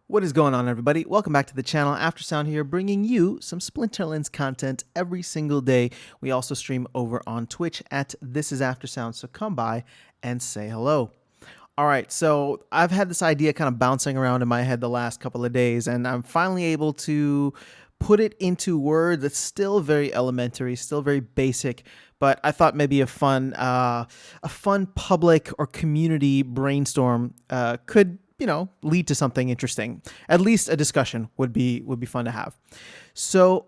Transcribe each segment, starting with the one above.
What is going on, everybody? Welcome back to the channel. Aftersound here, bringing you some Splinterlands content every single day. We also stream over on Twitch at This Is Aftersound, so come by and say hello. All right, so I've had this idea kind of bouncing around in my head the last couple of days, and I'm finally able to put it into words. That's still very elementary, still very basic, but I thought maybe a fun public or community brainstorm could lead to something interesting. At least a discussion would be fun to have. So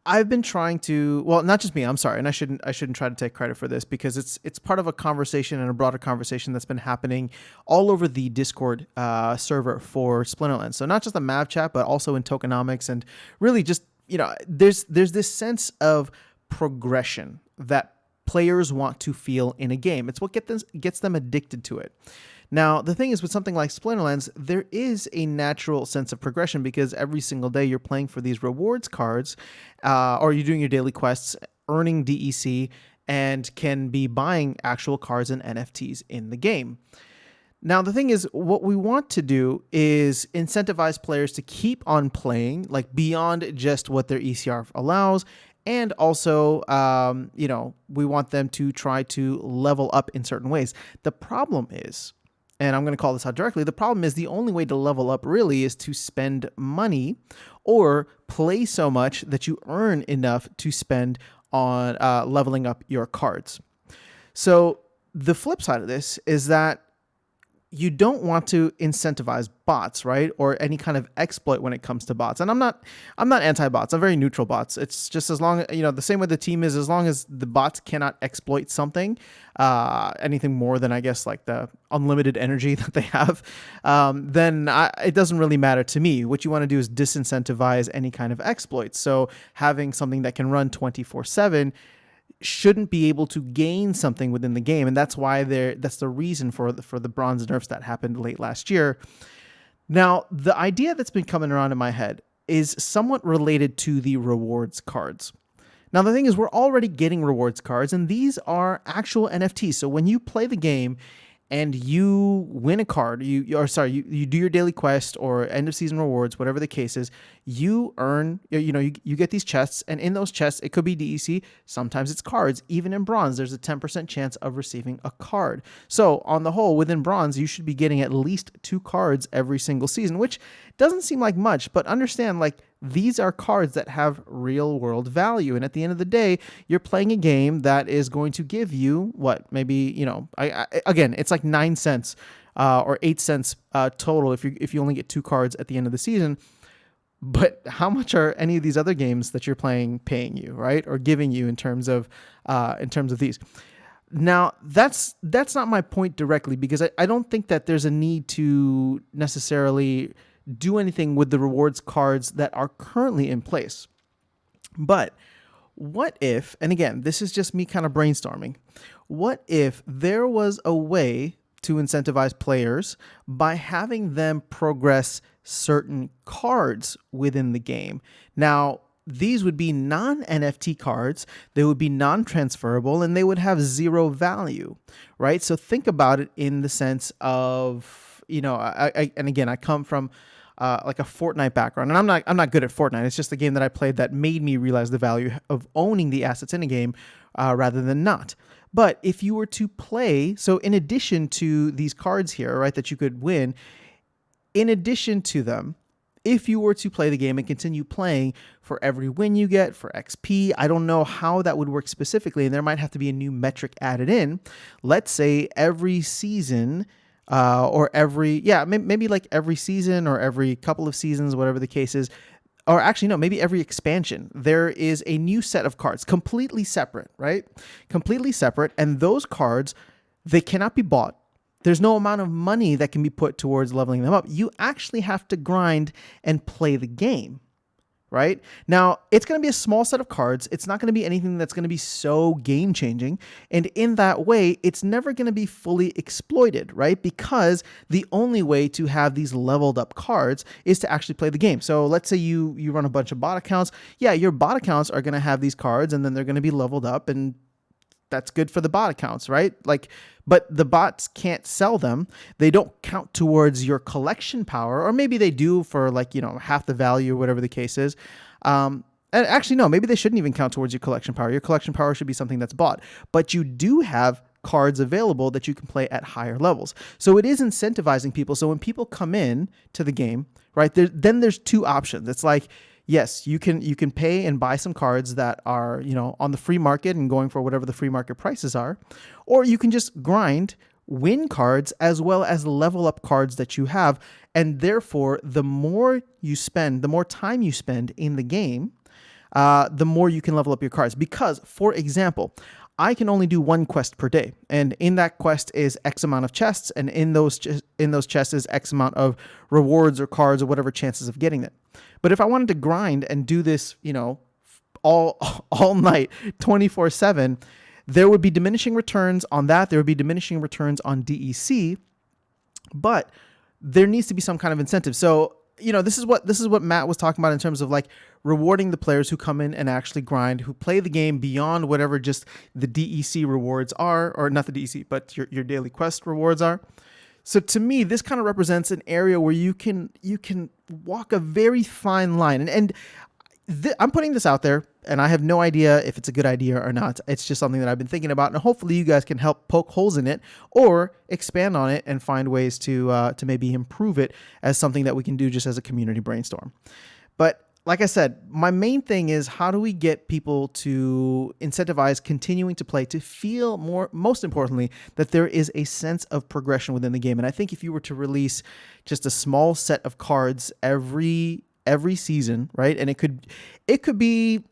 I've been trying to, well, not just me, I'm sorry, and I shouldn't try to take credit for this because it's part of a conversation and a broader conversation that's been happening all over the Discord server for Splinterlands. So not just the map chat, but also in tokenomics, and really just, there's this sense of progression that players want to feel in a game. It's what gets them addicted to it. Now, the thing is, with something like Splinterlands, there is a natural sense of progression because every single day you're playing for these rewards cards, or you're doing your daily quests, earning DEC, and can be buying actual cards and NFTs in the game. Now, the thing is, what we want to do is incentivize players to keep on playing, like beyond just what their ECR allows. And also, we want them to try to level up in certain ways. The problem is, and I'm going to call this out directly, the problem is the only way to level up really is to spend money or play so much that you earn enough to spend on leveling up your cards. So the flip side of this is that you don't want to incentivize bots, right? Or any kind of exploit when it comes to bots. And I'm not anti-bots. I'm very neutral bots. It's just as long, the same way the team is, as long as the bots cannot exploit something, anything more than, I guess, like the unlimited energy that they have, then it doesn't really matter to me. What you want to do is disincentivize any kind of exploits. So having something that can run 24/7 shouldn't be able to gain something within the game, and that's why that's the reason for the bronze nerfs that happened late last year. Now, the idea that's been coming around in my head is somewhat related to the rewards cards. Now, the thing is, we're already getting rewards cards, and these are actual NFTs. So when you play the game and you win a card, you do your daily quest or end of season rewards, whatever the case is, you earn, you get these chests, and in those chests, it could be DEC, sometimes it's cards. Even in bronze, there's a 10% chance of receiving a card. So on the whole, within bronze, you should be getting at least 2 cards every single season, which doesn't seem like much, but understand, like, these are cards that have real world value. And at the end of the day, you're playing a game that is going to give you what, maybe, again, it's like 9 cents or 8 cents total if you only get 2 cards at the end of the season. But how much are any of these other games that you're playing paying you, right? Or giving you in terms of these? Now, that's not my point directly, because I don't think that there's a need to necessarily do anything with the rewards cards that are currently in place. But what if, and again, this is just me kind of brainstorming, what if there was a way to incentivize players by having them progress certain cards within the game? Now, these would be non-NFT cards, they would be non-transferable, and they would have 0 value, right? So think about it in the sense of, and again, I come from like a Fortnite background, and I'm not good at Fortnite. It's just the game that I played that made me realize the value of owning the assets in a game rather than not. But if you were to play, so in addition to these cards here, right, that you could win, in addition to them, if you were to play the game and continue playing, for every win you get, for XP, I don't know how that would work specifically, and there might have to be a new metric added in. Let's say every season, or maybe like every season or every couple of seasons, whatever the case is, or actually, no, maybe every expansion, there is a new set of cards, completely separate, right? Completely separate, and those cards, they cannot be bought. There's no amount of money that can be put towards leveling them up. You actually have to grind and play the game, right? Now, it's going to be a small set of cards. It's not going to be anything that's going to be so game-changing. And in that way, it's never going to be fully exploited, right? Because the only way to have these leveled up cards is to actually play the game. So let's say you run a bunch of bot accounts. Yeah, your bot accounts are going to have these cards, and then they're going to be leveled up, and that's good for the bot accounts, right? Like, but the bots can't sell them. They don't count towards your collection power, or maybe they do for like, half the value or whatever the case is. And actually, no, maybe they shouldn't even count towards your collection power. Your collection power should be something that's bought, but you do have cards available that you can play at higher levels. So it is incentivizing people. So when people come in to the game, right, then there's two options. It's like, yes, you can pay and buy some cards that are, on the free market and going for whatever the free market prices are, or you can just grind, win cards as well as level up cards that you have. And therefore, the more you spend, the more time you spend in the game, the more you can level up your cards. Because, for example, I can only do one quest per day, and in that quest is X amount of chests, and in those chests is X amount of rewards or cards or whatever chances of getting it. But if I wanted to grind and do this, all night, 24/7, there would be diminishing returns on that. There would be diminishing returns on DEC, but there needs to be some kind of incentive. So, this is what Matt was talking about in terms of like rewarding the players who come in and actually grind, who play the game beyond whatever just the DEC rewards are, or not the DEC, but your daily quest rewards are. So to me, this kind of represents an area where you can walk a very fine line. And I'm putting this out there, and I have no idea if it's a good idea or not. It's just something that I've been thinking about, and hopefully you guys can help poke holes in it or expand on it and find ways to maybe improve it as something that we can do just as a community brainstorm. But like I said, my main thing is, how do we get people to incentivize continuing to play, to feel most importantly, that there is a sense of progression within the game. And I think if you were to release just a small set of cards every season, right? And it could be,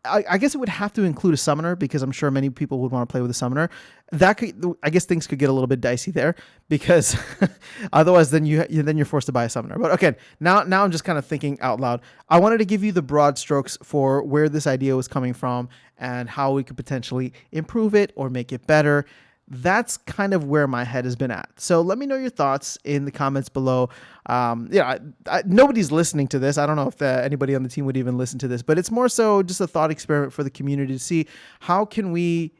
I guess it would have to include a summoner, because I'm sure many people would want to play with a summoner. I guess things could get a little bit dicey there, because otherwise then you're forced to buy a summoner. But okay, now I'm just kind of thinking out loud. I wanted to give you the broad strokes for where this idea was coming from and how we could potentially improve it or make it better. That's kind of where my head has been at. So let me know your thoughts in the comments below. Nobody's listening to this. I don't know if anybody on the team would even listen to this, but it's more so just a thought experiment for the community to see how can we,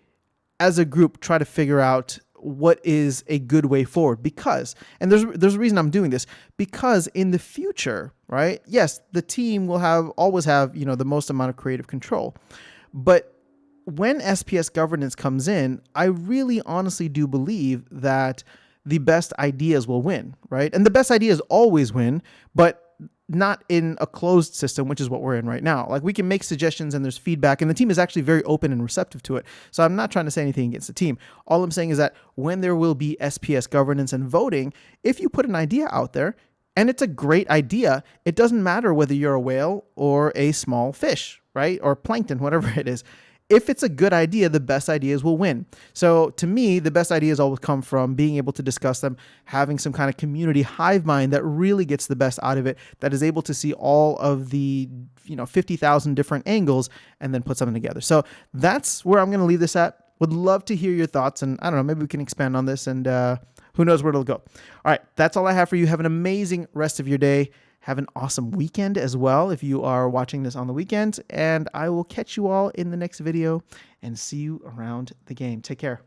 as a group, try to figure out what is a good way forward. Because, and there's a reason I'm doing this, because in the future, right? Yes, the team will always have, the most amount of creative control, but when SPS governance comes in, I really honestly do believe that the best ideas will win, right? And the best ideas always win, but not in a closed system, which is what we're in right now. Like, we can make suggestions and there's feedback, and the team is actually very open and receptive to it. So I'm not trying to say anything against the team. All I'm saying is that when there will be SPS governance and voting, if you put an idea out there and it's a great idea, it doesn't matter whether you're a whale or a small fish, right? Or plankton, whatever it is. If it's a good idea, the best ideas will win. So to me, the best ideas always come from being able to discuss them, having some kind of community hive mind that really gets the best out of it, that is able to see all of the 50,000 different angles and then put something together. So that's where I'm going to leave this at. Would love to hear your thoughts, and I don't know, maybe we can expand on this, and who knows where it'll go. All right, that's all I have for you. Have an amazing rest of your day. Have an awesome weekend as well if you are watching this on the weekend, and I will catch you all in the next video and see you around the game. Take care.